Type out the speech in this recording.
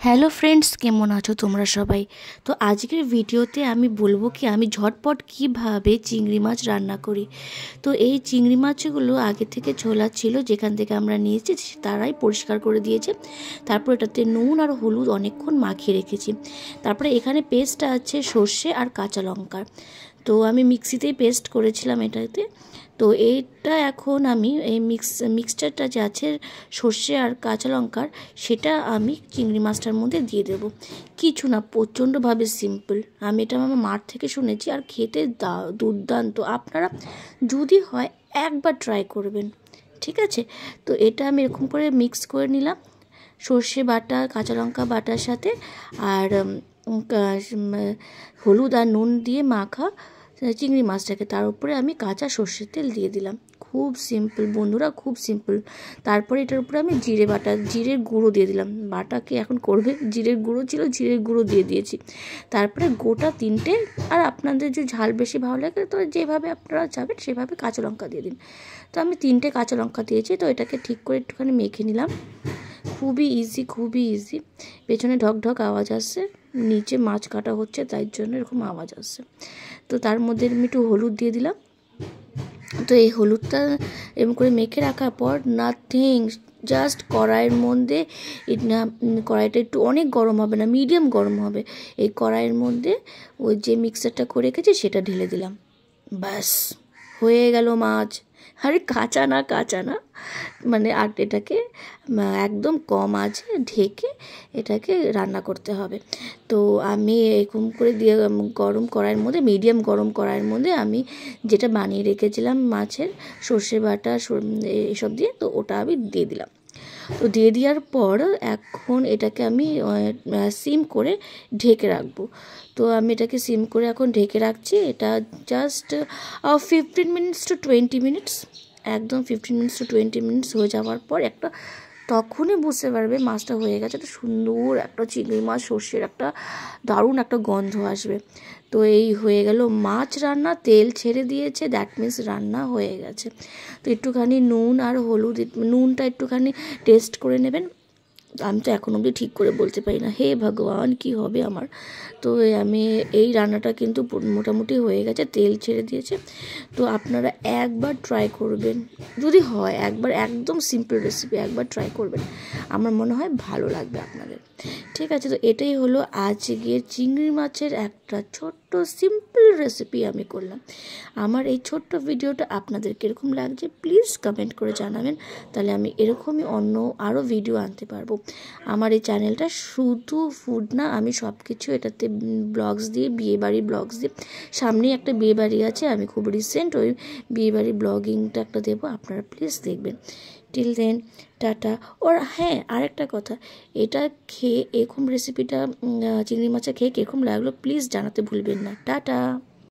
Hello friends, কেমন আছো তোমরা সবাই? তো আজকের ভিডিওতে আমি বলবো কি আমি ঝটপট কিভাবে চিংড়ি মাছ রান্না করি। তো এই চিংড়ি মাছগুলো আগে থেকে ছোলা ছিল, যেখান থেকে আমরা নিয়েছি তারাই পরিষ্কার করে দিয়েছে। তারপর এটাতে নুন আর হলুদ অনেকক্ষণ মাখিয়ে রেখেছি। তারপরে এখানে পেস্ট আছে সর্ষে আর কাঁচা লঙ্কার। তো আমি মিক্সিতেই পেস্ট করেছিলাম এটাতে। তো এইটা এখন আমি এই মিক্সচারটা যে আছে সর্ষে আর কাঁচা লঙ্কার, সেটা আমি চিংড়ি মাছটার মধ্যে দিয়ে দেবো। কিছু না, প্রচণ্ডভাবে সিম্পল। আমি এটা আমার মার থেকে শুনেছি, আর খেতে দুর্দান্ত। আপনারা যদি হয় একবার ট্রাই করবেন, ঠিক আছে? তো এটা আমি এরকম করে মিক্স করে নিলাম সর্ষে বাটা কাঁচা লঙ্কা বাটার সাথে, আর হলুদ আর নুন দিয়ে মাখা চিংড়ি মাছটাকে তার উপরে আমি কাঁচা সর্ষের তেল দিয়ে দিলাম। খুব সিম্পল বন্ধুরা, খুব সিম্পল। তারপরে এটার উপরে আমি জিরের গুঁড়ো দিয়ে দিলাম। বাটাকে এখন করবে, জিরের গুঁড়ো ছিল, জিরের গুঁড়ো দিয়ে দিয়েছি। তারপরে গোটা 3টে, আর আপনাদের যদি ঝাল বেশি ভালো লাগে তো যেভাবে আপনারা চাবেন সেভাবে কাঁচা লঙ্কা দিয়ে দিন। তো আমি 3টে কাঁচা লঙ্কা দিয়েছি। তো এটাকে ঠিক করে একটুখানি মেখে নিলাম। খুবই ইজি, খুবই ইজি। পেছনে ঢক ঢক আওয়াজ আসছে, নিচে মাছ কাটা হচ্ছে, তাই জন্য এরকম আওয়াজ আসছে। তো তার মধ্যে আমি একটু হলুদ দিয়ে দিলাম। তো এই হলুদটা এরকম করে মেখে রাখার পর নাথিং, জাস্ট কড়াইয়ের মধ্যে কড়াইটা একটু অনেক গরম হবে না, মিডিয়াম গরম হবে। এই কড়াইয়ের মধ্যে ওই যে মিক্সারটা করে রেখেছি সেটা ঢেলে দিলাম। ব্যাস হয়ে গেল মাছ। আরে কাঁচা না, মানে আর এটাকে একদম কম আঁচে ঢেকে এটাকে রান্না করতে হবে। তো আমি এরকম করে দিয়ে গরম কড়াইয়ের মধ্যে, মিডিয়াম গরম কড়াইয়ের মধ্যে আমি যেটা বানিয়ে রেখেছিলাম মাছের সর্ষে বাটা এসব দিয়ে, তো ওটা আমি দিয়ে দিলাম। তো দিয়ে দেওয়ার পর এখন এটাকে আমি সিম করে ঢেকে রাখবো। তো আমি এটাকে সিম করে এখন ঢেকে রাখছি। এটা জাস্ট 15 মিনিটস টু 20 মিনিটস, একদম 15 মিনিটস টু 20 মিনিটস হয়ে যাওয়ার পর তখনই বুঝতে পারবে মাছটা হয়ে গেছে। একটা সুন্দর একটা চিংড়ি মাছ সর্ষের একটা দারুণ একটা গন্ধ আসবে। তো এই হয়ে গেল মাছ রান্না, তেল ছেড়ে দিয়েছে, দ্যাট মিন্স রান্না হয়ে গেছে। তো একটুখানি নুন আর হলুদ, নুনটা একটুখানি টেস্ট করে নেবেন। আমি তো এখন অবধি ঠিক করে বলতে পারি না, হে ভগবান কি হবে আমার। তো আমি এই রান্নাটা কিন্তু মোটামুটি হয়ে গেছে, তেল ছেড়ে দিয়েছে। তো আপনারা একবার ট্রাই করবেন, যদি হয় একবার, একদম সিম্পল রেসিপি, একবার ট্রাই করবেন। আমার মনে হয় ভালো লাগবে আপনাদের। ঠিক আছে, তো এটাই হলো আজকের চিংড়ি মাছের একটা ছোট্ট সিম্পল রেসিপি আমি করলাম। আমার এই ছোট্ট ভিডিওটা আপনাদের কীরকম লাগছে প্লিজ কমেন্ট করে জানাবেন, তাহলে আমি এরকমই অন্য আরও ভিডিও আনতে পারবো। আমার এই চ্যানেলটা শুধু ফুড না, আমি সব কিছু এটাতে ব্লগস দিয়ে, বিয়েবাড়ি ব্লগস দিয়ে, সামনেই একটা বিয়েবাড়ি আছে, আমি খুব রিসেন্ট ওই বিয়েবাড়ি ব্লগিংটা একটা দেবো, আপনারা প্লিজ দেখবেন। Till then, tata. ওর হ্যাঁ, আরেকটা কথা, এটা খেয়ে এরকম রেসিপিটা চিংড়ি মাছটা খেয়ে কীরকম লাগলো প্লিজ জানাতে ভুলবেন না। টাটা।